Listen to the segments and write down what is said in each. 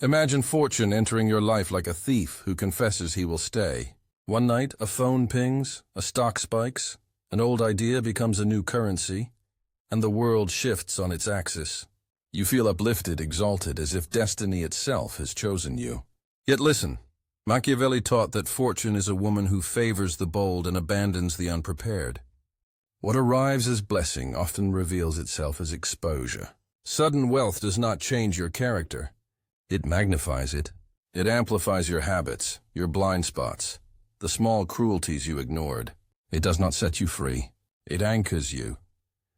Imagine fortune entering your life like a thief who confesses he will stay. One night, a phone pings, a stock spikes, an old idea becomes a new currency, and the world shifts on its axis. You feel uplifted, exalted, as if destiny itself has chosen you. Yet listen, Machiavelli taught that fortune is a woman who favors the bold and abandons the unprepared. What arrives as blessing often reveals itself as exposure. Sudden wealth does not change your character. It magnifies it. It amplifies your habits, your blind spots, the small cruelties you ignored. It does not set you free. It anchors you.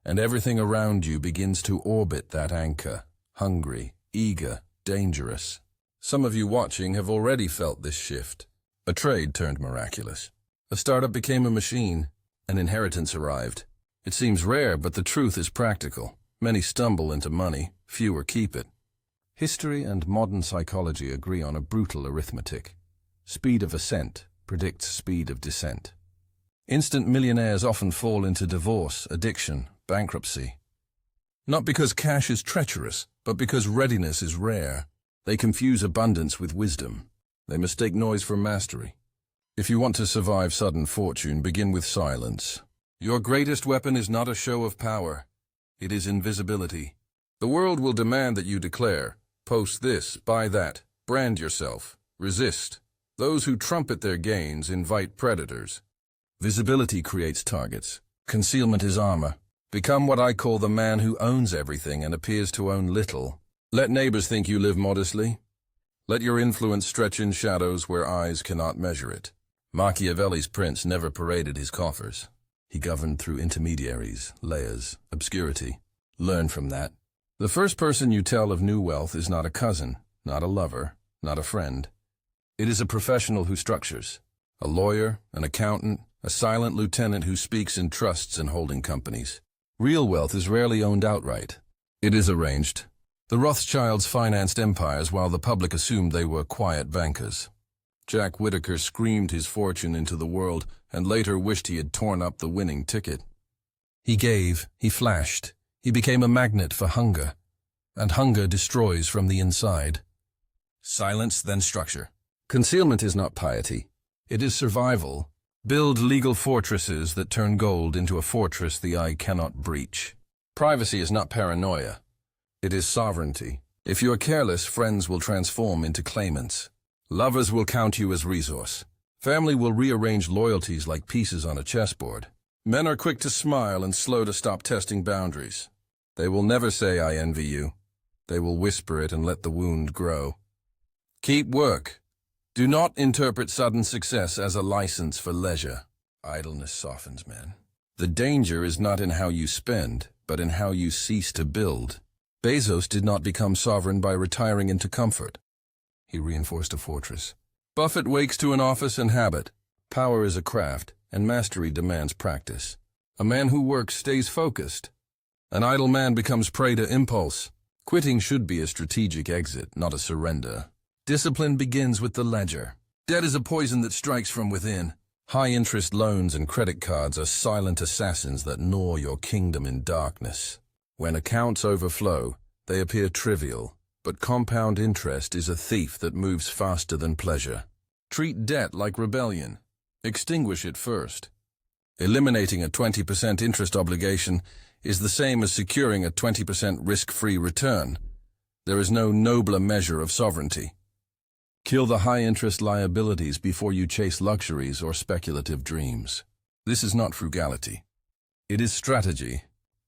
And everything around you begins to orbit that anchor, hungry, eager, dangerous. Some of you watching have already felt this shift. A trade turned miraculous. A startup became a machine. An inheritance arrived. It seems rare, but the truth is practical. Many stumble into money, fewer keep it. History and modern psychology agree on a brutal arithmetic. Speed of ascent predicts speed of descent. Instant millionaires often fall into divorce, addiction, bankruptcy. Not because cash is treacherous, but because readiness is rare. They confuse abundance with wisdom. They mistake noise for mastery. If you want to survive sudden fortune, begin with silence. Your greatest weapon is not a show of power. It is invisibility. The world will demand that you declare, post this, buy that, brand yourself, resist. Those who trumpet their gains invite predators. Visibility creates targets. Concealment is armor. Become what I call the man who owns everything and appears to own little. Let neighbors think you live modestly. Let your influence stretch in shadows where eyes cannot measure it. Machiavelli's prince never paraded his coffers. He governed through intermediaries, layers, obscurity. Learn from that. The first person you tell of new wealth is not a cousin, not a lover, not a friend. It is a professional who structures. A lawyer, an accountant, a silent lieutenant who speaks in trusts and holding companies. Real wealth is rarely owned outright. It is arranged. The Rothschilds financed empires while the public assumed they were quiet bankers. Jack Whittaker screamed his fortune into the world and later wished he had torn up the winning ticket. He gave, he flashed, he became a magnet for hunger, and hunger destroys from the inside. Silence, then structure. Concealment is not piety. It is survival. Build legal fortresses that turn gold into a fortress the eye cannot breach. Privacy is not paranoia. It is sovereignty. If you are careless, friends will transform into claimants. Lovers will count you as resource. Family will rearrange loyalties like pieces on a chessboard. Men are quick to smile and slow to stop testing boundaries. They will never say, "I envy you." They will whisper it and let the wound grow. Keep work. Do not interpret sudden success as a license for leisure. Idleness softens men. The danger is not in how you spend, but in how you cease to build. Bezos did not become sovereign by retiring into comfort. He reinforced a fortress. Buffett wakes to an office and habit. Power is a craft, and mastery demands practice. A man who works stays focused. An idle man becomes prey to impulse. Quitting should be a strategic exit, not a surrender. Discipline begins with the ledger. Debt is a poison that strikes from within. High-interest loans and credit cards are silent assassins that gnaw your kingdom in darkness. When accounts overflow, they appear trivial, but compound interest is a thief that moves faster than pleasure. Treat debt like rebellion. Extinguish it first. Eliminating a 20% interest obligation is the same as securing a 20% risk-free return. There is no nobler measure of sovereignty. Kill the high-interest liabilities before you chase luxuries or speculative dreams. This is not frugality. It is strategy.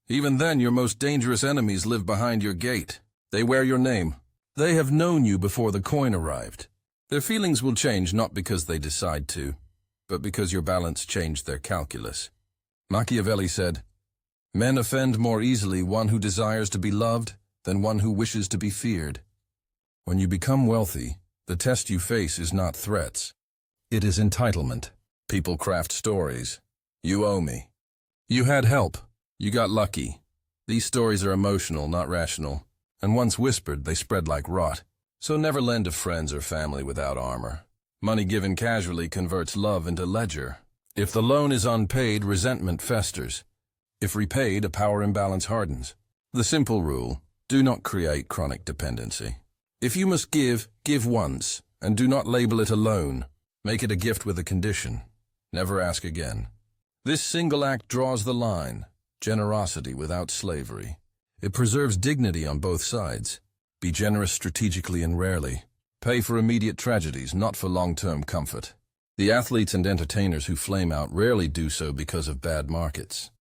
Even then, your most dangerous enemies live behind your gate. They wear your name. They have known you before the coin arrived. Their feelings will change not because they decide to, but because your balance changed their calculus. Machiavelli said, "Men offend more easily one who desires to be loved than one who wishes to be feared." When you become wealthy, the test you face is not threats. It is entitlement. People craft stories. You owe me. You had help. You got lucky. These stories are emotional, not rational. And once whispered, they spread like rot. So never lend to friends or family without armor. Money given casually converts love into ledger. If the loan is unpaid, resentment festers. If repaid, a power imbalance hardens. The simple rule, do not create chronic dependency. If you must give, give once, and do not label it a loan. Make it a gift with a condition. Never ask again. This single act draws the line. Generosity without slavery. It preserves dignity on both sides. Be generous strategically and rarely. Pay for immediate tragedies, not for long-term comfort. The athletes and entertainers who flame out rarely do so because of bad markets.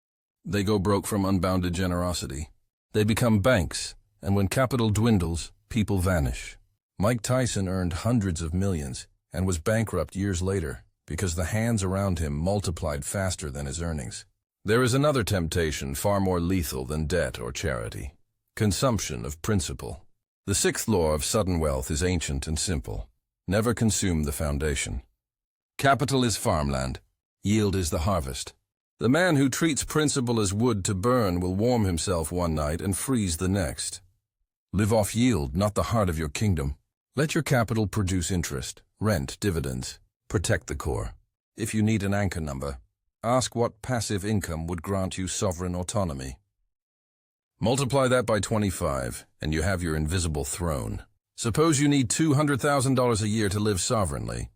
They go broke from unbounded generosity. They become banks, and when capital dwindles, people vanish. Mike Tyson earned hundreds of millions and was bankrupt years later because the hands around him multiplied faster than his earnings. There is another temptation far more lethal than debt or charity. Consumption of principle. The sixth law of sudden wealth is ancient and simple. Never consume the foundation. Capital is farmland. Yield is the harvest. The man who treats principle as wood to burn will warm himself one night and freeze the next. Live off yield, not the heart of your kingdom. Let your capital produce interest, rent, dividends. Protect the core. If you need an anchor number, ask what passive income would grant you sovereign autonomy. Multiply that by 25, and you have your invisible throne. Suppose you need $200,000 a year to live sovereignly.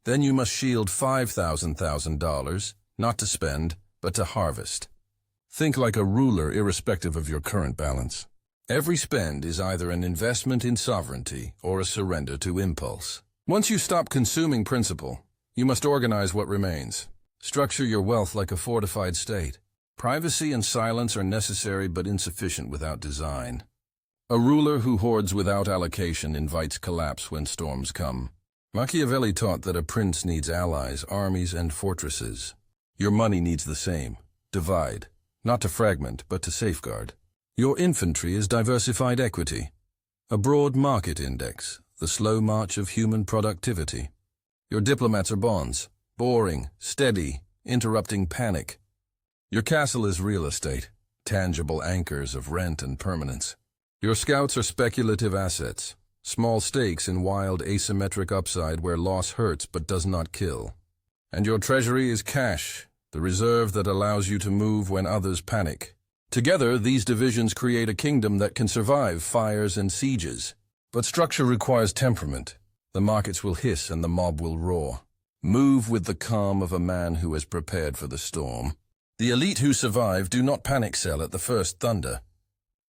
Then you must shield $5,000, not to spend, but to harvest. Think like a ruler irrespective of your current balance. Every spend is either an investment in sovereignty or a surrender to impulse. Once you stop consuming principle, you must organize what remains. Structure your wealth like a fortified state. Privacy and silence are necessary but insufficient without design. A ruler who hoards without allocation invites collapse when storms come. Machiavelli taught that a prince needs allies, armies, and fortresses. Your money needs the same. Divide, not to fragment, but to safeguard. Your infantry is diversified equity. A broad market index, the slow march of human productivity. Your diplomats are bonds, boring, steady, interrupting panic. Your castle is real estate, tangible anchors of rent and permanence. Your scouts are speculative assets, small stakes in wild asymmetric upside where loss hurts but does not kill. And your treasury is cash, the reserve that allows you to move when others panic. Together, these divisions create a kingdom that can survive fires and sieges. But structure requires temperament. The markets will hiss and the mob will roar. Move with the calm of a man who has prepared for the storm. The elite who survive do not panic sell at the first thunder.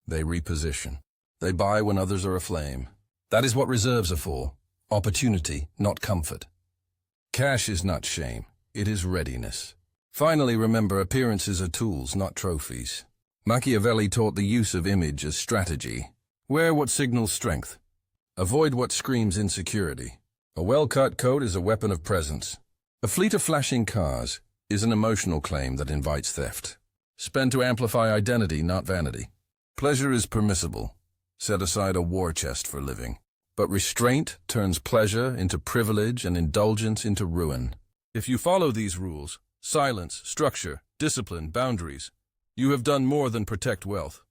They reposition. They buy when others are aflame. That is what reserves are for. Opportunity, not comfort. Cash is not shame. It is readiness. Finally, remember, appearances are tools, not trophies. Machiavelli taught the use of image as strategy. Wear what signals strength. Avoid what screams insecurity. A well-cut coat is a weapon of presence. A fleet of flashing cars is an emotional claim that invites theft. Spend to amplify identity, not vanity. Pleasure is permissible. Set aside a war chest for living. But restraint turns pleasure into privilege and indulgence into ruin. If you follow these rules, silence, structure, discipline, boundaries, you have done more than protect wealth.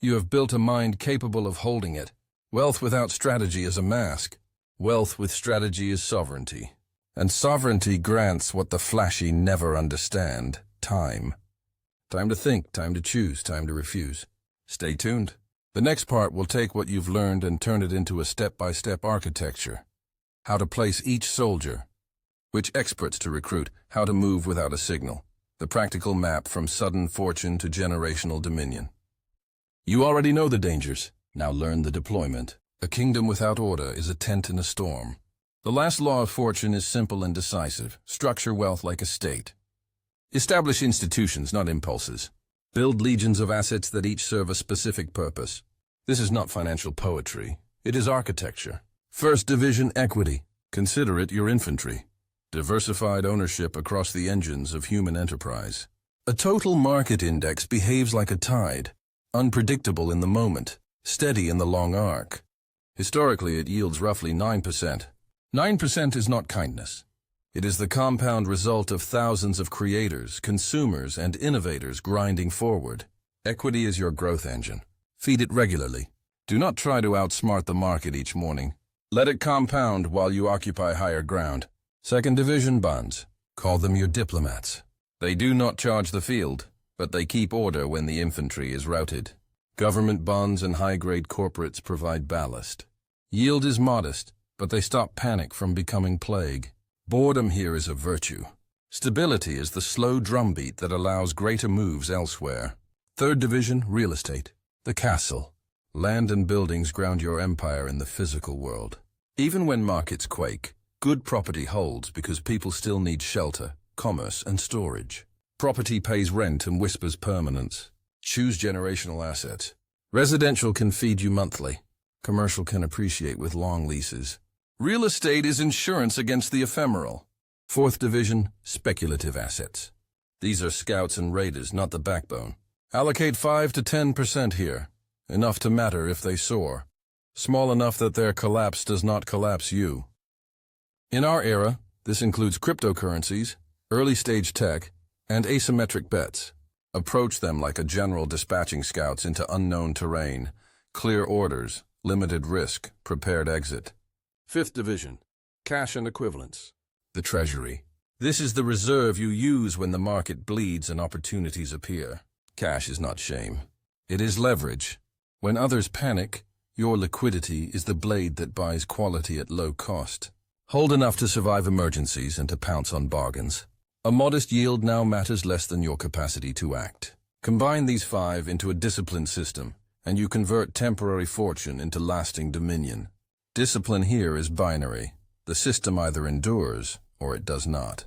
You have built a mind capable of holding it. Wealth without strategy is a mask. Wealth with strategy is sovereignty. And sovereignty grants what the flashy never understand: time. Time to think, time to choose, time to refuse. Stay tuned. The next part will take what you've learned and turn it into a step-by-step architecture. How to place each soldier. Which experts to recruit. How to move without a signal. The practical map from sudden fortune to generational dominion. You already know the dangers. Now learn the deployment. A kingdom without order is a tent in a storm. The last law of fortune is simple and decisive. Structure wealth like a state. Establish institutions, not impulses. Build legions of assets that each serve a specific purpose. This is not financial poetry. It is architecture. First division, equity. Consider it your infantry. Diversified ownership across the engines of human enterprise. A total market index behaves like a tide, unpredictable in the moment, steady in the long arc. Historically, it yields roughly 9%. 9% is not kindness. It is the compound result of thousands of creators, consumers, and innovators grinding forward. Equity is your growth engine. Feed it regularly. Do not try to outsmart the market each morning. Let it compound while you occupy higher ground. Second division bonds. Call them your diplomats. They do not charge the field, but they keep order when the infantry is routed. Government bonds and high-grade corporates provide ballast. Yield is modest, but they stop panic from becoming plague. Boredom here is a virtue. Stability is the slow drumbeat that allows greater moves elsewhere. Third division, real estate. The castle. Land and buildings ground your empire in the physical world. Even when markets quake, good property holds because people still need shelter, commerce, and storage. Property pays rent and whispers permanence. Choose generational assets. Residential can feed you monthly. Commercial can appreciate with long leases. Real estate is insurance against the ephemeral. Fourth division, speculative assets. These are scouts and raiders, not the backbone. Allocate 5 to 10% here, enough to matter if they soar. Small enough that their collapse does not collapse you. In our era, this includes cryptocurrencies, early-stage tech, and asymmetric bets. Approach them like a general dispatching scouts into unknown terrain. Clear orders, limited risk, prepared exit. Fifth division, cash and equivalents. The treasury. This is the reserve you use when the market bleeds and opportunities appear. Cash is not shame. It is leverage. When others panic, your liquidity is the blade that buys quality at low cost. Hold enough to survive emergencies and to pounce on bargains. A modest yield now matters less than your capacity to act. Combine these 5 into a disciplined system, and you convert temporary fortune into lasting dominion. Discipline here is binary. The system either endures or it does not.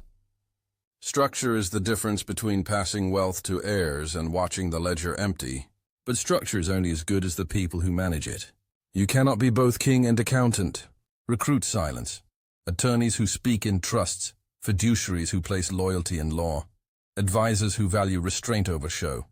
Structure is the difference between passing wealth to heirs and watching the ledger empty, but structure is only as good as the people who manage it. You cannot be both king and accountant. Recruit silence. Attorneys who speak in trusts, fiduciaries who place loyalty in law, advisors who value restraint over show.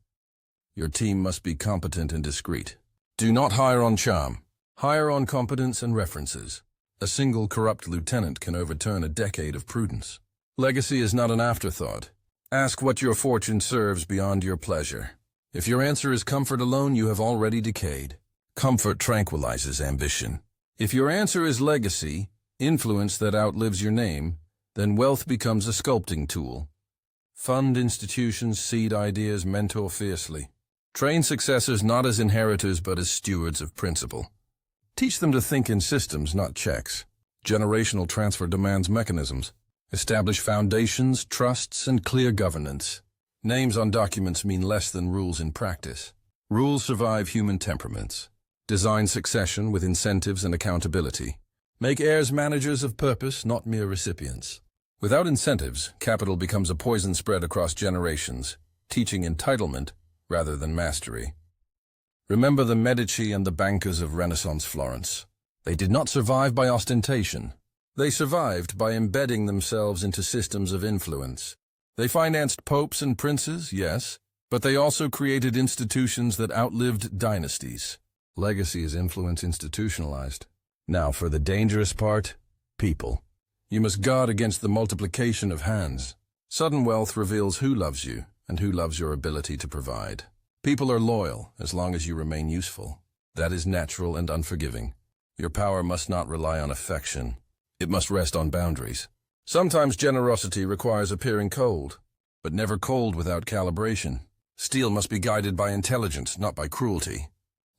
Your team must be competent and discreet. Do not hire on charm. Hire on competence and references. A single corrupt lieutenant can overturn a decade of prudence. Legacy is not an afterthought. Ask what your fortune serves beyond your pleasure. If your answer is comfort alone, you have already decayed. Comfort tranquilizes ambition. If your answer is legacy, influence that outlives your name, then wealth becomes a sculpting tool. Fund institutions, seed ideas, mentor fiercely. Train successors not as inheritors but as stewards of principle. Teach them to think in systems, not checks. Generational transfer demands mechanisms. Establish foundations, trusts, and clear governance. Names on documents mean less than rules in practice. Rules survive human temperaments. Design succession with incentives and accountability. Make heirs managers of purpose, not mere recipients. Without incentives, capital becomes a poison spread across generations, teaching entitlement rather than mastery. Remember the Medici and the bankers of Renaissance Florence. They did not survive by ostentation. They survived by embedding themselves into systems of influence. They financed popes and princes, yes, but they also created institutions that outlived dynasties. Legacy is influence institutionalized. Now for the dangerous part, people. You must guard against the multiplication of hands. Sudden wealth reveals who loves you and who loves your ability to provide. People are loyal as long as you remain useful. That is natural and unforgiving. Your power must not rely on affection. It must rest on boundaries. Sometimes generosity requires appearing cold, but never cold without calibration. Steel must be guided by intelligence, not by cruelty.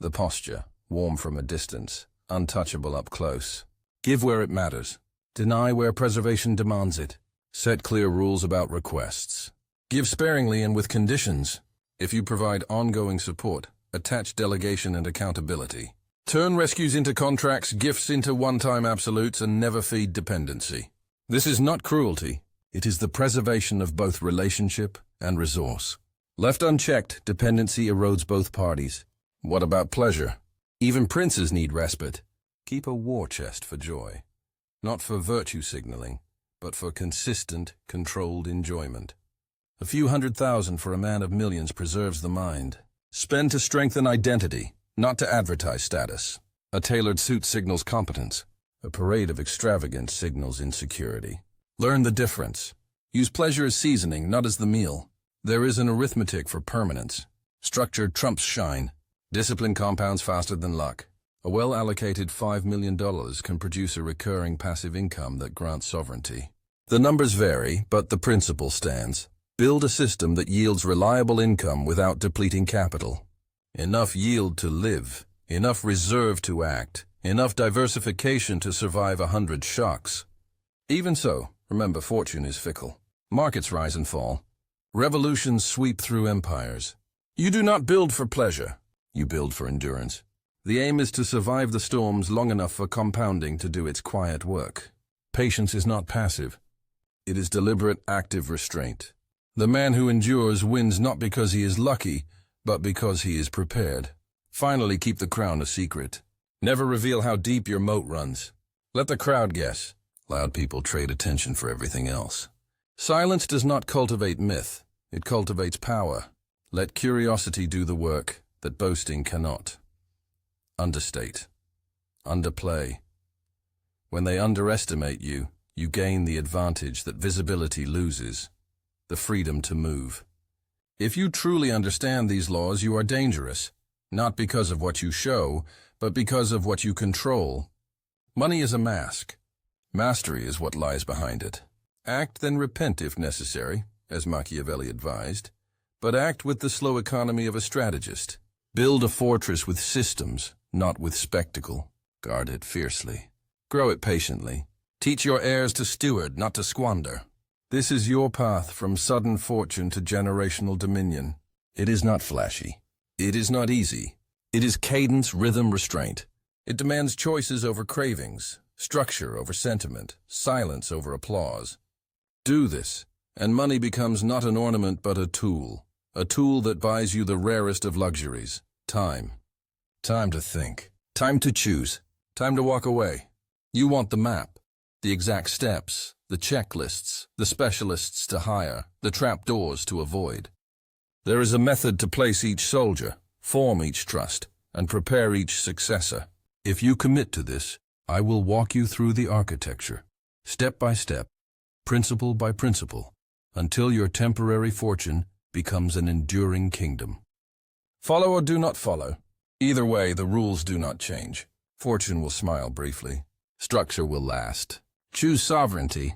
The posture, warm from a distance, untouchable up close. Give where it matters. Deny where preservation demands it. Set clear rules about requests. Give sparingly and with conditions. If you provide ongoing support, attach delegation and accountability. Turn rescues into contracts, gifts into one-time absolutes, and never feed dependency. This is not cruelty. It is the preservation of both relationship and resource. Left unchecked, dependency erodes both parties. What about pleasure? Even princes need respite. Keep a war chest for joy. Not for virtue signaling, but for consistent, controlled enjoyment. A few $100,000 for a man of millions preserves the mind. Spend to strengthen identity, not to advertise status. A tailored suit signals competence. A parade of extravagance signals insecurity. Learn the difference. Use pleasure as seasoning, not as the meal. There is an arithmetic for permanence. Structure trumps shine. Discipline compounds faster than luck. A well-allocated $5 million can produce a recurring passive income that grants sovereignty. The numbers vary, but the principle stands. Build a system that yields reliable income without depleting capital. Enough yield to live, enough reserve to act, Enough diversification to survive 100 shocks. Even so, remember fortune is fickle. Markets rise and fall. Revolutions sweep through empires. You do not build for pleasure. You build for endurance. The aim is to survive the storms long enough for compounding to do its quiet work. Patience is not passive. It is deliberate, active restraint. The man who endures wins not because he is lucky, but because he is prepared. Finally, keep the crown a secret. Never reveal how deep your moat runs. Let the crowd guess. Loud people trade attention for everything else. Silence does not cultivate myth. It cultivates power. Let curiosity do the work that boasting cannot. Understate. Underplay. When they underestimate you, you gain the advantage that visibility loses, the freedom to move. If you truly understand these laws, you are dangerous, not because of what you show, but because of what you control. Money is a mask. Mastery is what lies behind it. Act, then repent if necessary, as Machiavelli advised, but act with the slow economy of a strategist. Build a fortress with systems, not with spectacle. Guard it fiercely. Grow it patiently. Teach your heirs to steward, not to squander. This is your path from sudden fortune to generational dominion. It is not flashy. It is not easy. It is cadence, rhythm, restraint. It demands choices over cravings, structure over sentiment, silence over applause. Do this, and money becomes not an ornament but a tool that buys you the rarest of luxuries, time. Time to think, time to choose, time to walk away. You want the map, the exact steps, the checklists, the specialists to hire, the trapdoors to avoid. There is a method to place each soldier, form each trust, and prepare each successor. If you commit to this, I will walk you through the architecture, step by step, principle by principle, until your temporary fortune becomes an enduring kingdom. Follow or do not follow. Either way, the rules do not change. Fortune will smile briefly. Structure will last. Choose sovereignty,